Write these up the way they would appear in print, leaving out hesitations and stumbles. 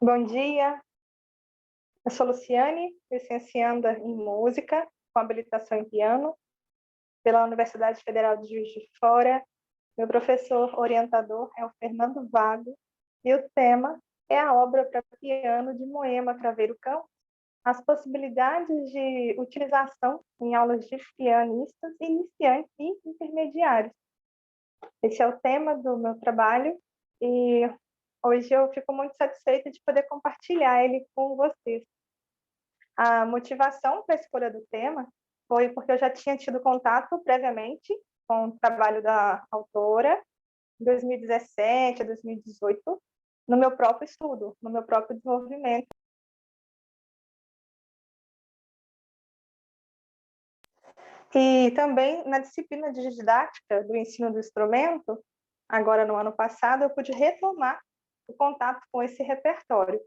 Bom dia, eu sou Luciane, licencianda em música, com habilitação em piano, pela Universidade Federal de Juiz de Fora. Meu professor orientador é o Fernando Vago, e o tema é a obra para piano de Moema Craveiro Campos, as possibilidades de utilização em aulas de pianistas iniciantes e intermediários. Esse é o tema do meu trabalho, e hoje eu fico muito satisfeita de poder compartilhar ele com vocês. A motivação para a escolha do tema foi porque eu já tinha tido contato previamente com o trabalho da autora, em 2017 a 2018, no meu próprio estudo, no meu próprio desenvolvimento. E também na disciplina de didática do ensino do instrumento, agora no ano passado, eu pude retomar o contato com esse repertório.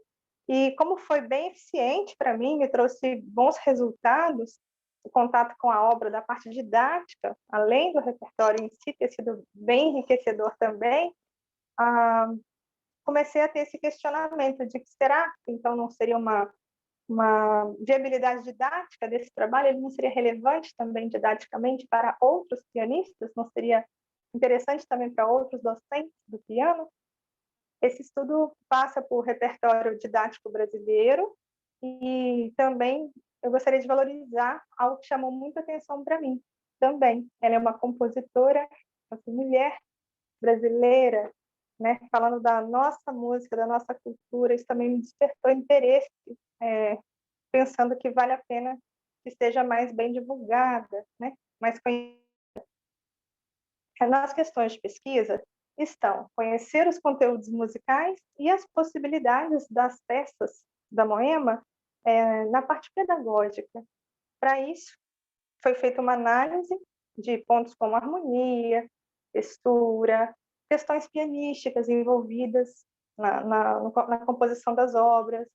E como foi bem eficiente para mim, me trouxe bons resultados, o contato com a obra da parte didática, além do repertório em si ter sido bem enriquecedor também, comecei a ter esse questionamento de que será que então não seria uma viabilidade didática desse trabalho, ele não seria relevante também didaticamente para outros pianistas, não seria interessante também para outros docentes do piano? Esse estudo passa por repertório didático brasileiro e também eu gostaria de valorizar algo que chamou muita atenção para mim também. Ela é uma compositora, assim, mulher brasileira, né? Falando da nossa música, da nossa cultura, isso também me despertou interesse, pensando que vale a pena que seja mais bem divulgada, né? Mais conhecida. Nas questões de pesquisa estão conhecer os conteúdos musicais e as possibilidades das peças da Moema na parte pedagógica. Para isso, foi feita uma análise de pontos como harmonia, textura, questões pianísticas envolvidas na composição das obras.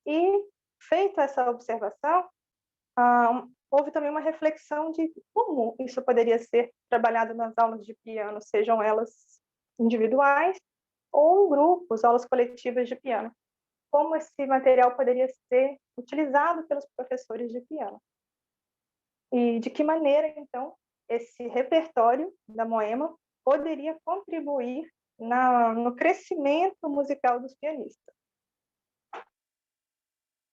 E, feita essa observação, houve também uma reflexão de como isso poderia ser trabalhado nas aulas de piano, sejam elas individuais ou em grupos, aulas coletivas de piano. Como esse material poderia ser utilizado pelos professores de piano. E de que maneira, então, esse repertório da Moema poderia contribuir no crescimento musical dos pianistas.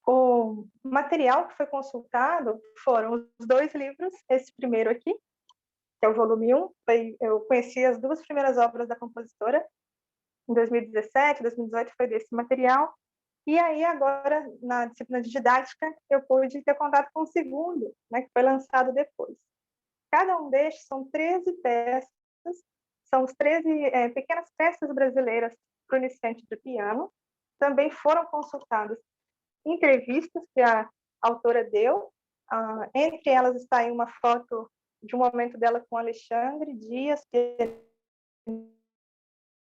O material que foi consultado foram os 2 livros, esse primeiro aqui, que é o volume 1, eu conheci as 2 primeiras obras da compositora, em 2017, 2018 foi desse material, e aí agora, na disciplina de didática, eu pude ter contato com o segundo, né, que foi lançado depois. Cada um destes são 13 peças, são os 13 pequenas peças brasileiras para o iniciante de piano. Também foram consultadas entrevistas que a autora deu, entre elas está aí uma foto de um momento dela com Alexandre Dias,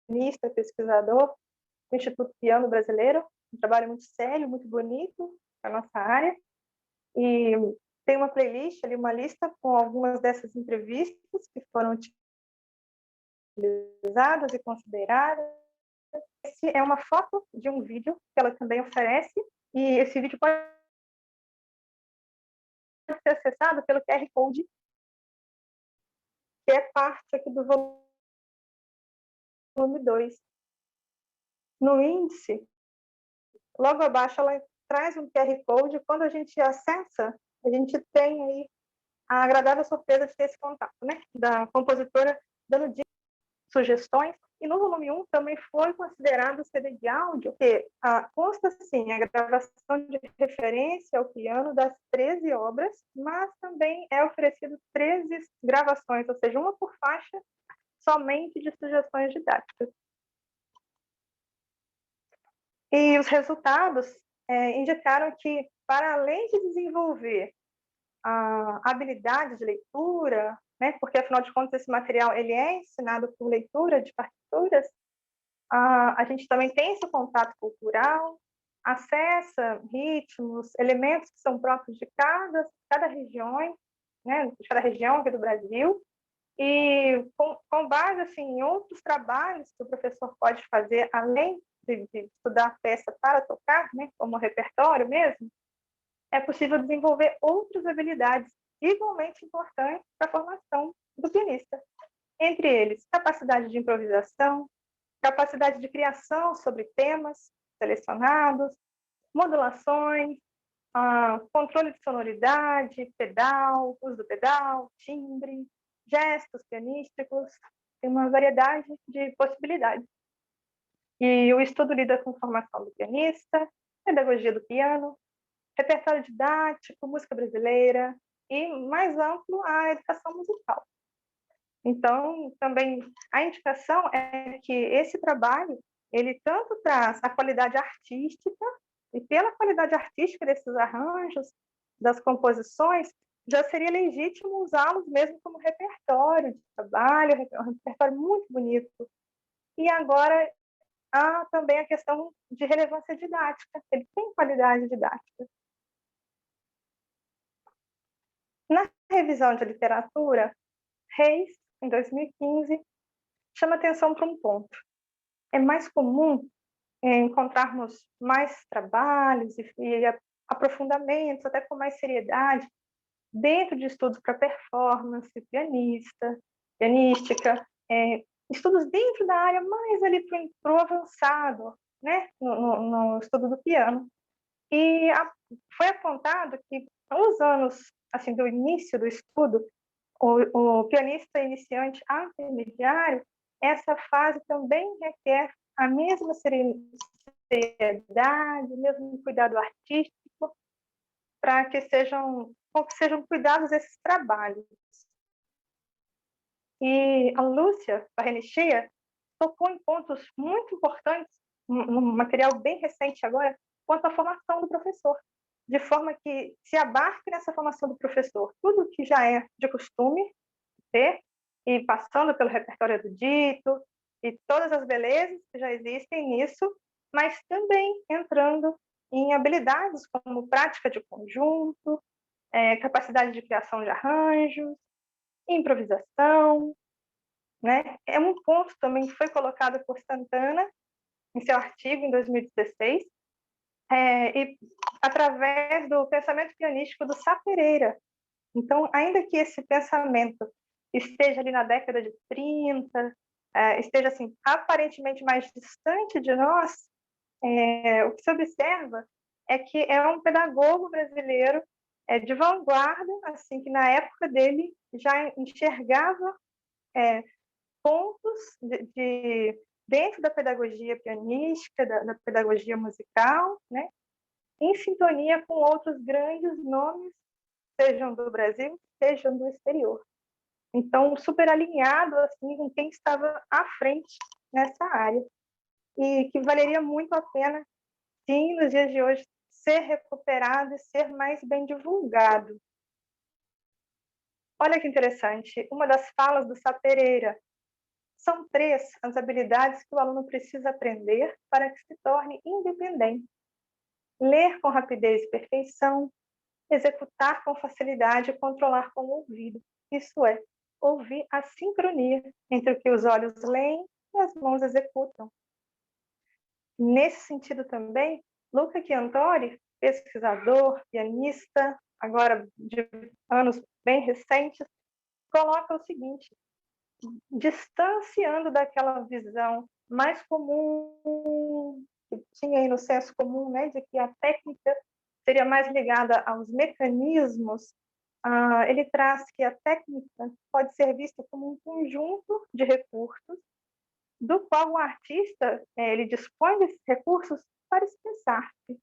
pianista, pesquisador do Instituto Piano Brasileiro, um trabalho muito sério, muito bonito para a nossa área, e tem uma playlist ali, uma lista com algumas dessas entrevistas que foram utilizadas e consideradas. Esse é uma foto de um vídeo que ela também oferece, e esse vídeo pode ser acessado pelo QR Code, que é parte aqui do volume 2. No índice, logo abaixo, ela traz um QR Code. Quando a gente acessa, a gente tem aí a agradável surpresa de ter esse contato, né? Da compositora dando dicas, sugestões. E no volume 1 também foi considerado o CD de áudio, que consta, sim, a gravação de referência ao piano das 13 obras, mas também é oferecido 13 gravações, ou seja, uma por faixa, somente de sugestões didáticas. E os resultados indicaram que, para além de desenvolver a habilidade de leitura, né, porque, afinal de contas, esse material ele é ensinado por leitura de partituras, a gente também tem esse contato cultural, acessa ritmos, elementos que são próprios de cada região, né, de cada região aqui do Brasil, e com base assim, em outros trabalhos que o professor pode fazer, além de estudar a peça para tocar, né, como repertório mesmo, é possível desenvolver outras habilidades igualmente importantes para a formação do pianista. Entre eles, capacidade de improvisação, capacidade de criação sobre temas selecionados, modulações, controle de sonoridade, pedal, uso do pedal, timbre, gestos pianísticos, tem uma variedade de possibilidades. E o estudo lida com formação do pianista, pedagogia do piano, repertório didático, música brasileira e, mais amplo, a educação musical. Então, também a indicação é que esse trabalho, ele tanto traz a qualidade artística, e pela qualidade artística desses arranjos, das composições, já seria legítimo usá-los mesmo como repertório de trabalho, um repertório muito bonito. E agora há também a questão de relevância didática, ele tem qualidade didática. Na revisão de literatura, Reis, em 2015, chama atenção para um ponto. É mais comum encontrarmos mais trabalhos e aprofundamentos, até com mais seriedade, dentro de estudos para performance, pianística, estudos dentro da área mais ali para o avançado, né, no estudo do piano. E foi apontado que nos anos assim, do início do estudo, o pianista iniciante intermediário, essa fase também requer a mesma seriedade, o mesmo cuidado artístico, para que sejam cuidados esses trabalhos. E a Lúcia Barrenechea tocou em pontos muito importantes, num material bem recente agora, quanto à formação do professor, de forma que se abarque nessa formação do professor tudo que já é de costume ter, e passando pelo repertório erudito, e todas as belezas que já existem nisso, mas também entrando em habilidades como prática de conjunto, capacidade de criação de arranjos, improvisação, né? É um ponto também que foi colocado por Santana em seu artigo em 2016, e através do pensamento pianístico do Sá Pereira. Então, ainda que esse pensamento esteja ali na década de 30, esteja assim aparentemente mais distante de nós, o que se observa é que é um pedagogo brasileiro de vanguarda, assim, que na época dele já enxergava pontos dentro da pedagogia pianística, da pedagogia musical, né, em sintonia com outros grandes nomes, sejam do Brasil, sejam do exterior. Então, super alinhado assim, com quem estava à frente nessa área. E que valeria muito a pena, sim, nos dias de hoje, ser recuperado e ser mais bem divulgado. Olha que interessante, uma das falas do Sá Pereira: são 3 as habilidades que o aluno precisa aprender para que se torne independente. Ler com rapidez e perfeição, executar com facilidade e controlar com o ouvido. Isso é, ouvir a sincronia entre o que os olhos leem e as mãos executam. Nesse sentido também, Luca Chiantori, pesquisador, pianista, agora de anos bem recentes, coloca o seguinte: distanciando daquela visão mais comum, que tinha aí no senso comum, né, de que a técnica seria mais ligada aos mecanismos, ele traz que a técnica pode ser vista como um conjunto de recursos, do qual o artista ele dispõe desses recursos para expressar-se.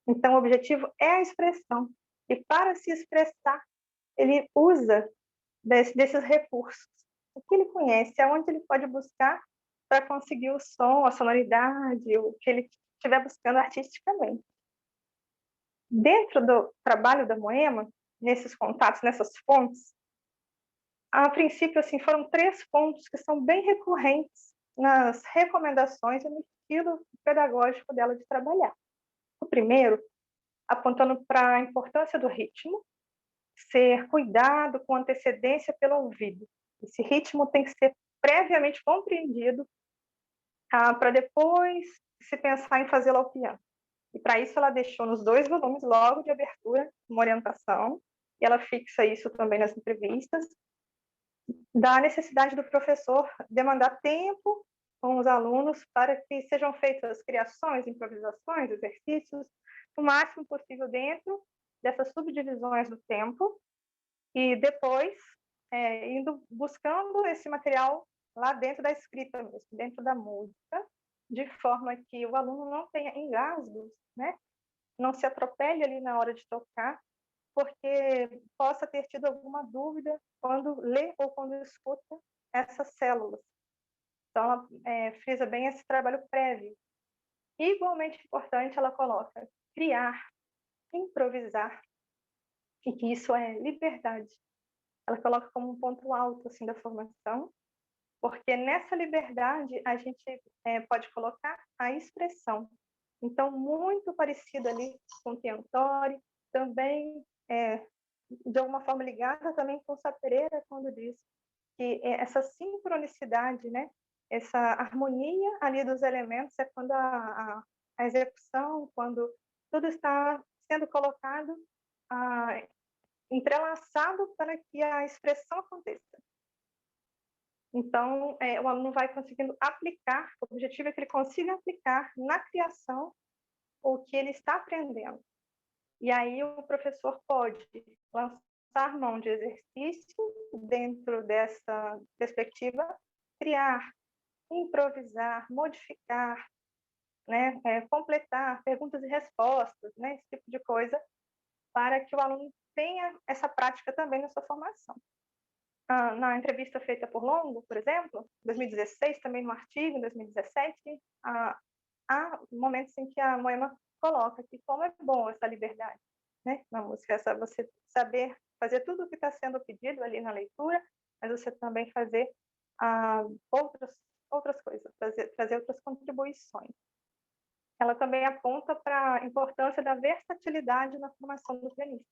Então, o objetivo é a expressão, e para se expressar, ele usa desses recursos. O que ele conhece, aonde ele pode buscar para conseguir o som, a sonoridade, o que ele estiver buscando artisticamente. Dentro do trabalho da Moema, nesses contatos, nessas fontes, a princípio assim, foram 3 pontos que são bem recorrentes nas recomendações e no estilo pedagógico dela de trabalhar. O primeiro, apontando para a importância do ritmo, ser cuidado com antecedência pelo ouvido. Esse ritmo tem que ser previamente compreendido, para depois se pensar em fazê-la ao piano. E para isso ela deixou nos 2 volumes, logo de abertura, uma orientação, e ela fixa isso também nas entrevistas, da necessidade do professor demandar tempo com os alunos para que sejam feitas criações, improvisações, exercícios, o máximo possível dentro dessas subdivisões do tempo, e depois indo buscando esse material lá dentro da escrita mesmo, dentro da música, de forma que o aluno não tenha engasgos, né? Não se atropele ali na hora de tocar, porque possa ter tido alguma dúvida quando lê ou quando escuta essas células. Então, ela frisa bem esse trabalho prévio. Igualmente importante, ela coloca criar, improvisar, e que isso é liberdade. Ela coloca como um ponto alto assim da formação, porque nessa liberdade a gente pode colocar a expressão. Então, muito parecido ali com Tentori, também de alguma forma ligada também com Sá Pereira, quando diz que essa sincronicidade, né, essa harmonia ali dos elementos é quando a execução, quando tudo está sendo colocado, entrelaçado para que a expressão aconteça. Então, o aluno vai conseguindo aplicar, o objetivo é que ele consiga aplicar na criação o que ele está aprendendo. E aí o professor pode lançar mão de exercício dentro dessa perspectiva, criar, improvisar, modificar, né, completar perguntas e respostas, né, esse tipo de coisa, para que o aluno tenha essa prática também na sua formação. Na entrevista feita por Longo, por exemplo, em 2016, também no artigo, em 2017, há momentos em que a Moema coloca que como é bom essa liberdade, né, na música, você saber fazer tudo o que está sendo pedido ali na leitura, mas você também fazer outras coisas, trazer outras contribuições. Ela também aponta para a importância da versatilidade na formação do pianista.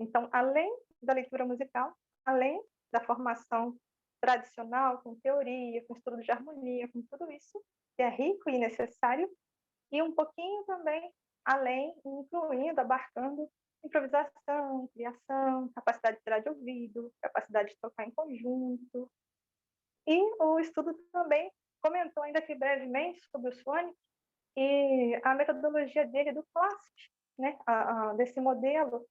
Então, além da leitura musical, além da formação tradicional, com teoria, com estudo de harmonia, com tudo isso, que é rico e necessário, e um pouquinho também além, incluindo, abarcando improvisação, criação, capacidade de tirar de ouvido, capacidade de tocar em conjunto. E o estudo também comentou ainda aqui brevemente sobre o Sonic e a metodologia dele do CLASP, né, desse modelo,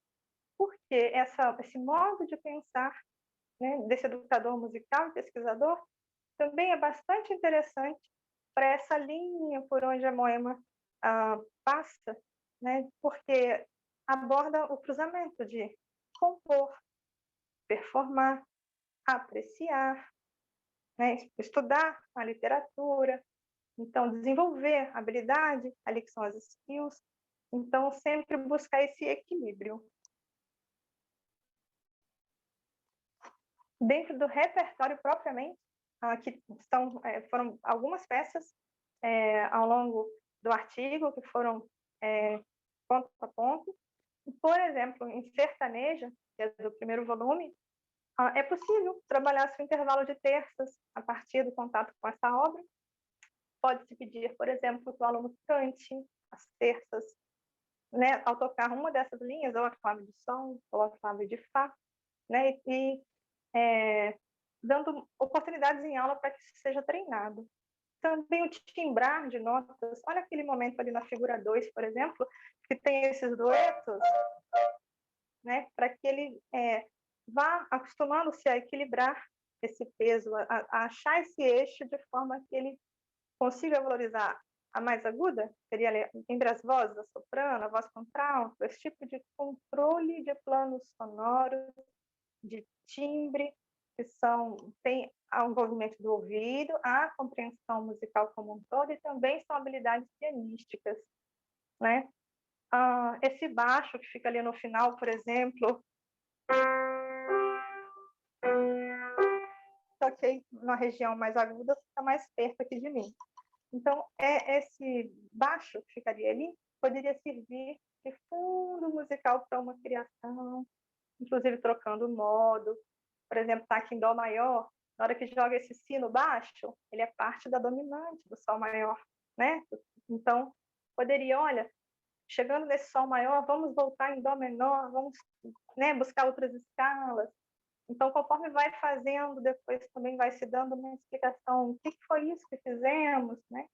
porque esse modo de pensar, né, desse educador musical e pesquisador também é bastante interessante para essa linha por onde a Moema passa, né, porque aborda o cruzamento de compor, performar, apreciar, né, estudar a literatura, então desenvolver habilidade, ali que são as skills, então sempre buscar esse equilíbrio. Dentro do repertório propriamente, que foram algumas peças ao longo do artigo, que foram ponto a ponto. Por exemplo, em Sertaneja, que é do primeiro volume, é possível trabalhar seu intervalo de terças a partir do contato com essa obra. Pode-se pedir, por exemplo, que o aluno cante as terças, né, ao tocar uma dessas linhas, ou a clave de sol, ou a clave de fá, né, e dando oportunidades em aula para que isso seja treinado. Também o timbrar de notas, olha aquele momento ali na figura 2, por exemplo, que tem esses duetos, né, para que ele vá acostumando-se a equilibrar esse peso, a achar esse eixo de forma que ele consiga valorizar a mais aguda, seria entre as vozes, a soprano, a voz contralto, esse tipo de controle de planos sonoros, de timbre, que tem o envolvimento do ouvido, a compreensão musical como um todo, e também são habilidades pianísticas, né? Esse baixo que fica ali no final, por exemplo, toquei na região mais aguda, fica mais perto aqui de mim. Então, esse baixo que ficaria ali poderia servir de fundo musical para uma criação, inclusive trocando o modo. Por exemplo, está aqui em Dó maior, na hora que joga esse si no baixo, ele é parte da dominante do Sol maior, né? Então, poderia, olha, chegando nesse sol maior, vamos voltar em dó menor, vamos, né, buscar outras escalas. Então, conforme vai fazendo, depois também vai se dando uma explicação, o que foi isso que fizemos, né?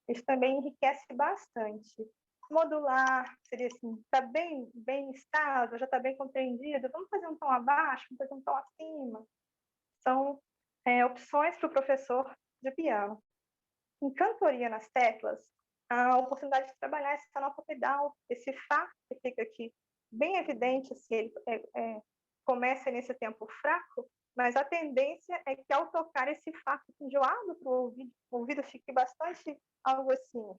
Isso também enriquece bastante. Modular seria assim, está bem estável, já está bem compreendido, vamos fazer um tom abaixo, vamos fazer um tom acima. São opções para o professor de piano. Em cantoria nas teclas, a oportunidade de trabalhar essa nota pedal, esse Fá que fica aqui bem evidente, se ele começa nesse tempo fraco, mas a tendência é que ao tocar esse Fá enjoado para o ouvido fique bastante algo assim.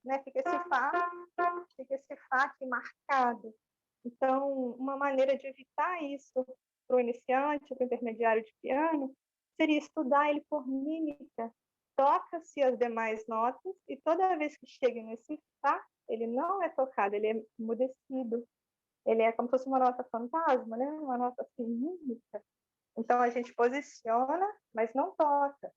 Né? Fica esse Fá aqui marcado. Então, uma maneira de evitar isso para o iniciante, para o intermediário de piano, seria estudar ele por mímica. Toca-se as demais notas e toda vez que chega nesse Fá, ele não é tocado, ele é emudecido. Ele é como se fosse uma nota fantasma, né? Uma nota assim, mímica. Então, a gente posiciona, mas não toca.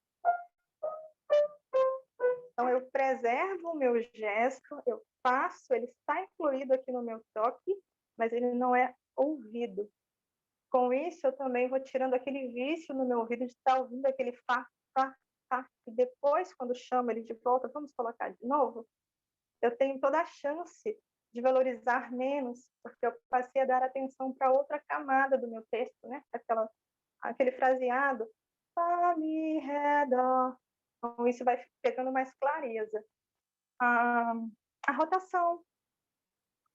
Então, eu preservo o meu gesto, eu faço, ele está incluído aqui no meu toque, mas ele não é ouvido. Com isso, eu também vou tirando aquele vício no meu ouvido de estar ouvindo aquele Fá, Fá, Fá, e depois, quando chamo ele de volta, vamos colocar de novo, eu tenho toda a chance de valorizar menos, porque eu passei a dar atenção para outra camada do meu texto, né? Aquele fraseado, Fá, Mi, Ré, Dó. Então, isso vai pegando mais clareza. A rotação,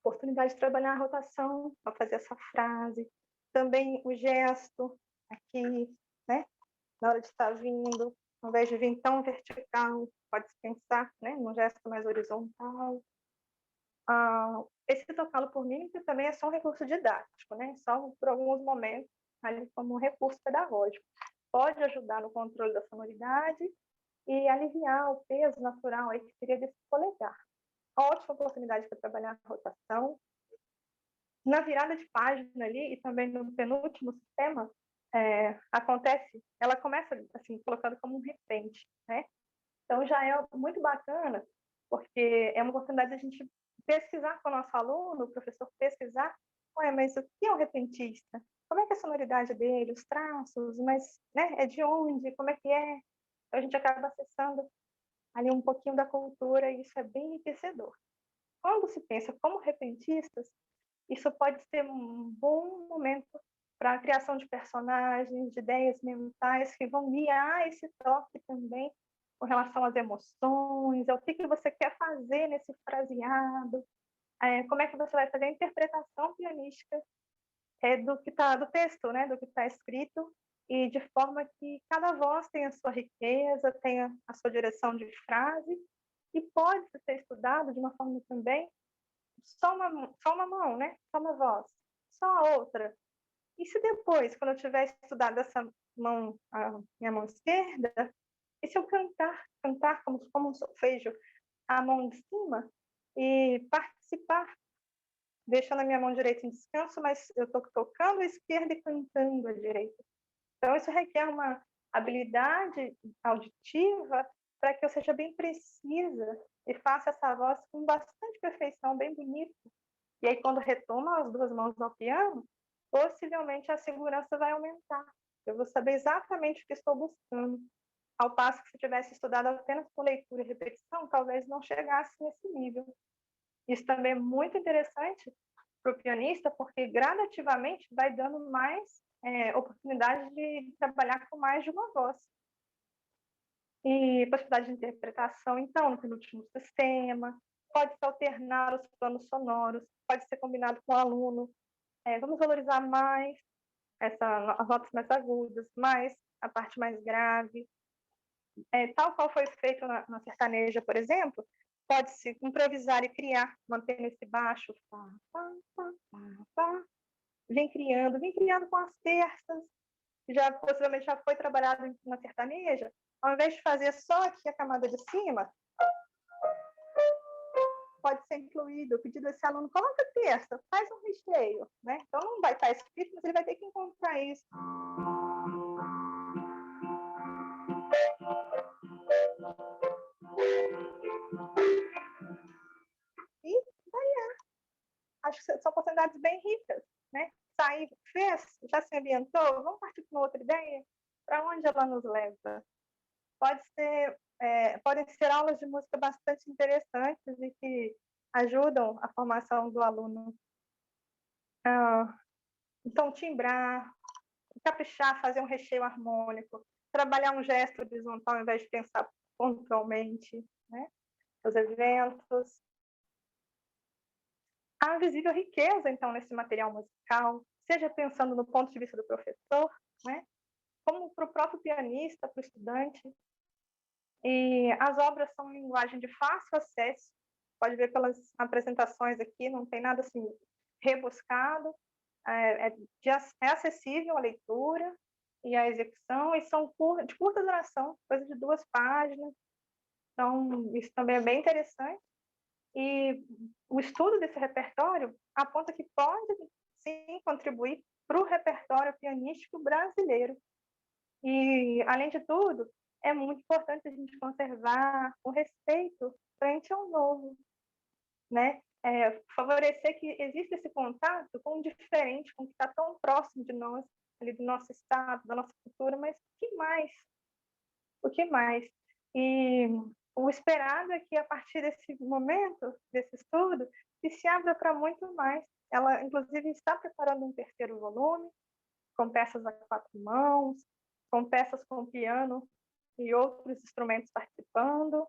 oportunidade de trabalhar a rotação para fazer essa frase. Também o gesto aqui, né? Na hora de estar vindo, ao invés de vir tão vertical, pode-se pensar, né? Num gesto mais horizontal. Esse tocá-lo por mímica também é só um recurso didático, né? Só por alguns momentos, ali como um recurso pedagógico. Pode ajudar no controle da sonoridade e aliviar o peso natural aí que seria desse polegar. Ótima oportunidade para trabalhar a rotação. Na virada de página ali e também no penúltimo sistema, ela começa assim, colocando como um repente, né? Então já é muito bacana, porque é uma oportunidade de a gente pesquisar com o nosso aluno, o professor pesquisar, mas o que é um repentista? Como é que é a sonoridade dele, os traços, mas né, é de onde, como é que é? Então a gente acaba acessando ali um pouquinho da cultura e isso é bem enriquecedor. Quando se pensa como repentistas, isso pode ser um bom momento para a criação de personagens, de ideias mentais que vão guiar esse toque também com relação às emoções, ao que você quer fazer nesse fraseado, como é que você vai fazer a interpretação pianística do texto, né, do que está escrito, e de forma que cada voz tenha a sua riqueza, tenha a sua direção de frase, e pode ser estudado de uma forma também só uma mão, né? Só uma voz, só a outra. E se depois, quando eu tiver estudado essa mão, a minha mão esquerda, e se eu cantar como um solfejo, a mão de cima, e participar, deixando a minha mão direita em descanso, mas eu estou tocando a esquerda e cantando a direita. Então, isso requer uma habilidade auditiva para que eu seja bem precisa e faça essa voz com bastante perfeição, bem bonita. E aí, quando retoma as duas mãos ao piano, possivelmente a segurança vai aumentar. Eu vou saber exatamente o que estou buscando. Ao passo que se tivesse estudado apenas por leitura e repetição, talvez não chegasse nesse nível. Isso também é muito interessante para o pianista, porque gradativamente vai dando mais oportunidade de trabalhar com mais de uma voz. E possibilidade de interpretação, então, no penúltimo sistema, pode-se alternar os planos sonoros, pode ser combinado com o aluno. Vamos valorizar mais as notas mais agudas, mais a parte mais grave. Tal qual foi feito na sertaneja, por exemplo, pode-se improvisar e criar, mantendo esse baixo, pá, pá, pá, pá, pá. Vem criando com as terças, possivelmente já foi trabalhado na sertaneja, ao invés de fazer só aqui a camada de cima, pode ser incluído, o pedido desse aluno, coloca terça, faz um recheio, né? Então não vai estar escrito, mas ele vai ter que encontrar isso. oportunidades bem ricas, né? Sair, fez, já se ambientou, vamos partir para uma outra ideia? Para onde ela nos leva? Podem ser aulas de música bastante interessantes e que ajudam a formação do aluno. Então, timbrar, caprichar, fazer um recheio harmônico, trabalhar um gesto horizontal ao invés de pensar pontualmente, né? Os eventos. Há visível riqueza, então, nesse material musical, seja pensando no ponto de vista do professor, né? Como para o próprio pianista, para o estudante. E as obras são em linguagem de fácil acesso, pode ver pelas apresentações aqui, não tem nada assim rebuscado, é acessível a leitura e a execução, e são de curta duração, coisa de 2 páginas, então isso também é bem interessante. E o estudo desse repertório aponta que pode, sim, contribuir para o repertório pianístico brasileiro. E, além de tudo, é muito importante a gente conservar o respeito frente ao novo, né? Favorecer que exista esse contato com o diferente, com o que está tão próximo de nós, ali do nosso estado, da nossa cultura, mas o que mais? O que mais? E o esperado é que, a partir desse momento, desse estudo, que se abra para muito mais. Ela, inclusive, está preparando um 3º volume, com peças a 4 mãos, com peças com piano e outros instrumentos participando.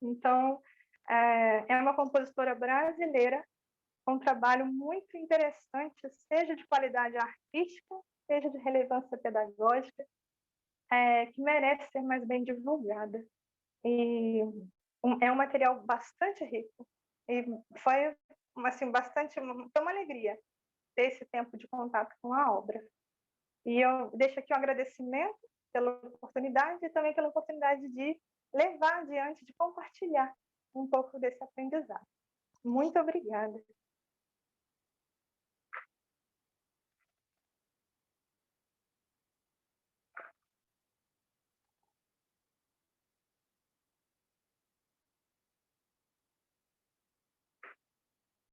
Então, é uma compositora brasileira com um trabalho muito interessante, seja de qualidade artística, seja de relevância pedagógica, que merece ser mais bem divulgada. E é um material bastante rico. E foi assim, foi uma alegria ter esse tempo de contato com a obra. E eu deixo aqui um agradecimento pela oportunidade e também pela oportunidade de levar adiante, de compartilhar um pouco desse aprendizado. Muito obrigada.